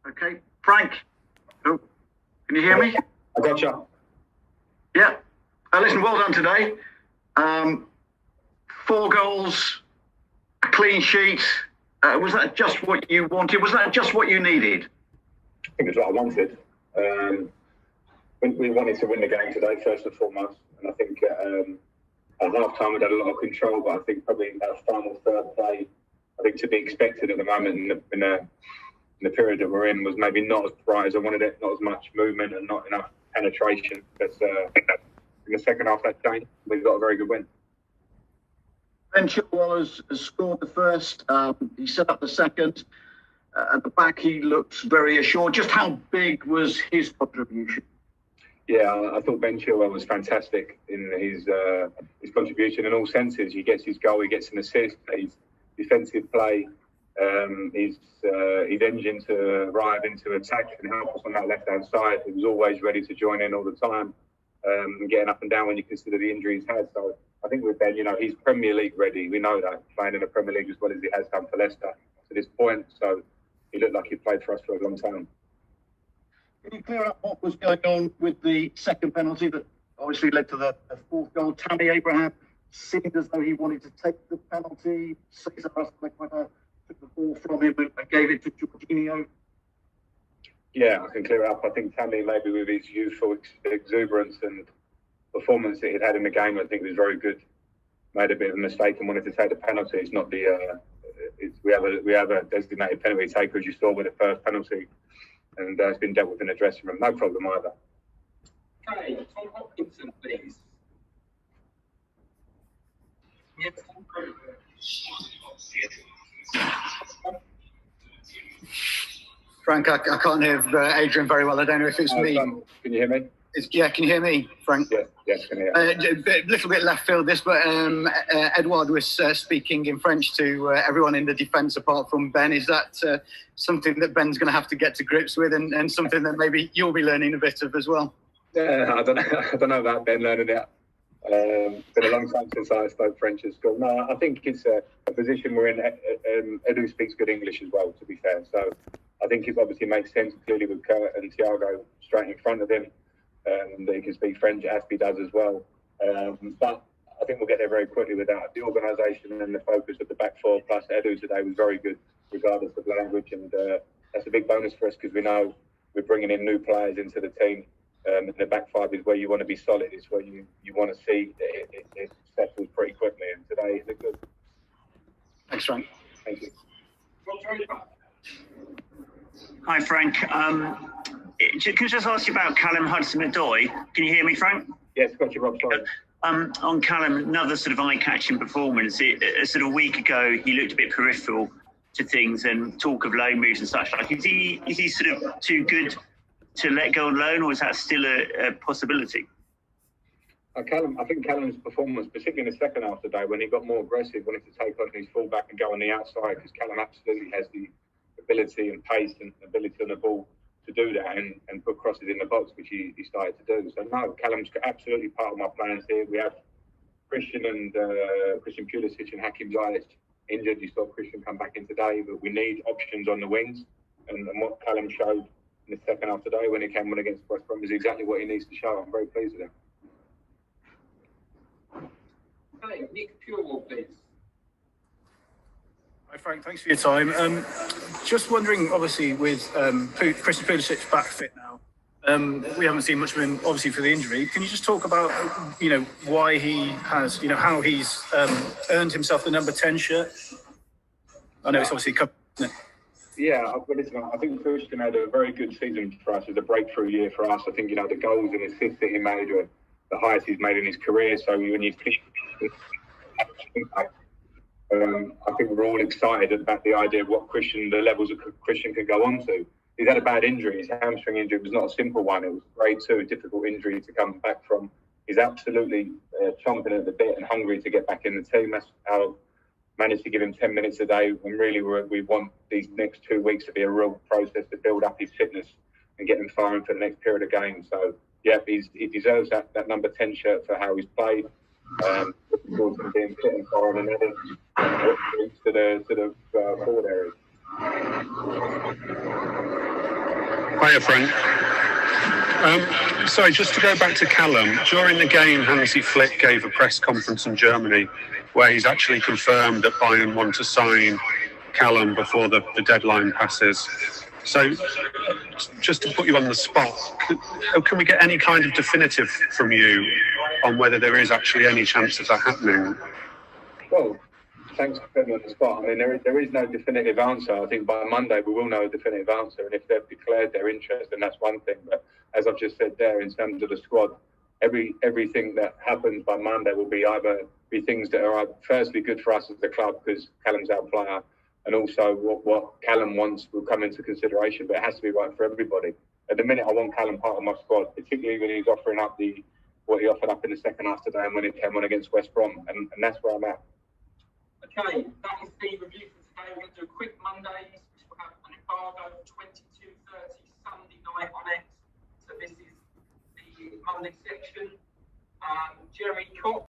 Okay, Frank. Oh, can you hear me? I gotcha. Yeah. Listen, well done today. 4 goals, a clean sheet. Was that just what you wanted? Was that just what you needed? I think it's what I wanted. We wanted to win the game today, first and foremost. And I think at half time we had a lot of control, but I think probably our final third play, I think to be expected at the moment in the period that we're in, was maybe not as bright as I wanted it, not as much movement and not enough penetration. But in the second half that game, we got a very good win. Ben Chilwell has scored the first. He set up the second. At the back, he looks very assured. Just how big was his contribution? Yeah, I thought Ben Chilwell was fantastic in his contribution in all senses. He gets his goal, he gets an assist, his defensive play, his engine to arrive into attack and help us on that left-hand side. He was always ready to join in all the time, getting up and down when you consider the injuries he had. So I think with Ben, he's Premier League ready. We know that, playing in the Premier League as well as he has done for Leicester to this point. So he looked like he played for us for a long time. Can you clear up what was going on with the second penalty that obviously led to the 4th goal? Tammy Abraham seemed as though he wanted to take the penalty. Cesar Azpilicueta took the ball from him and gave it to Jorginho. Yeah, I can clear it up. I think Tammy, maybe with his youthful exuberance and performance that he'd had in the game, I think was very good. Made a bit of a mistake and wanted to take the penalty. It's not the we have a designated penalty taker, as you saw with the first penalty, and it's been dealt with in the dressing room. No problem either. Okay, Tom Hopkinson, please. Yes. Frank, I can't hear Adrian very well. I don't know if it's me. Can you hear me? Can you hear me, Frank? Yes, can you hear me? A little bit left field this, but Edouard was speaking in French to everyone in the defence apart from Ben. Is that something that Ben's going to have to get to grips with and something that maybe you'll be learning a bit of as well? Yeah, I don't know about Ben learning it. It's been a long time since I spoke French at school. No, I think it's a position we're in. Edu speaks good English as well, to be fair. So I think it obviously makes sense, clearly, with Kurt and Thiago straight in front of him. That he can speak French, Aspie does as well. But I think we'll get there very quickly with that. The organisation and the focus of the back four plus Edu today was very good, regardless of language. And that's a big bonus for us because we know we're bringing in new players into the team. And the back five is where you want to be solid. It's where you want to see it settles pretty quickly. And today it looked good. Thanks, Frank. Thank you. Hi, Frank. Can I just ask you about Callum Hudson-Odoi? Can you hear me, Frank? Yes, got you, Rob. Sorry. On Callum, another sort of eye-catching performance. Sort of a week ago, he looked a bit peripheral to things and talk of loan moves and such like. Is he sort of too good to let go on loan, or is that still a possibility? I think Callum's performance, particularly in the second half today, when he got more aggressive, wanted to take on his fullback and go on the outside, because Callum absolutely has the ability and pace and ability on the ball to do that and put crosses in the box, which he started to do. So no, Callum's absolutely part of my plans here. We have Christian Pulisic and Hakim Ziyech injured. You saw Christian come back in today, but we need options on the wings. And what Callum showed in the second half today when he came on against West Brom is exactly what he needs to show. I'm very pleased with him. Okay, Nick Purewell, please. Hi Frank, thanks for your time. Just wondering, obviously, with Christian Pulisic back fit now, we haven't seen much of him, obviously, for the injury. Can you just talk about, why he has, how he's earned himself the number 10 shirt? I know it's obviously a couple, isn't it? Yeah, listen, I think Christian had a very good season for us. It was a breakthrough year for us. I think, the goals and assists that he made were the highest he's made in his career. So when you I think we're all excited about the idea of what the levels of Christian can go on to. He's had a bad injury. His hamstring injury was not a simple one. It was grade 2, a difficult injury to come back from. He's absolutely chomping at the bit and hungry to get back in the team. That's how managed to give him 10 minutes a day. And really, we want these next 2 weeks to be a real process to build up his fitness and get him firing for the next period of games. So, yeah, he deserves that number 10 shirt for how he's played. Looking forward to being fit and firing and everything to the forward area. Hiya, Frank. Sorry, just to go back to Callum, during the game, Hansi Flick gave a press conference in Germany where he's actually confirmed that Bayern want to sign Callum before the deadline passes. So, just to put you on the spot, can we get any kind of definitive from you on whether there is actually any chance of that happening? Well, thanks for putting me on the spot. I mean, there is no definitive answer. I think by Monday we will know a definitive answer, and if they've declared their interest, then that's one thing. But as I've just said there, in terms of the squad, everything that happens by Monday will be either things that are firstly good for us as a club because Callum's our player, and also what Callum wants will come into consideration. But it has to be right for everybody. At the minute, I want Callum part of my squad, particularly when he's offering up what he offered up in the second half today and when it came on against West Brom, and that's where I'm at. Okay, that is the review for today. We're going to do a quick Mondays, which will have an embargo 22:30 Sunday night on X. So this is the Monday section. Jerry Cox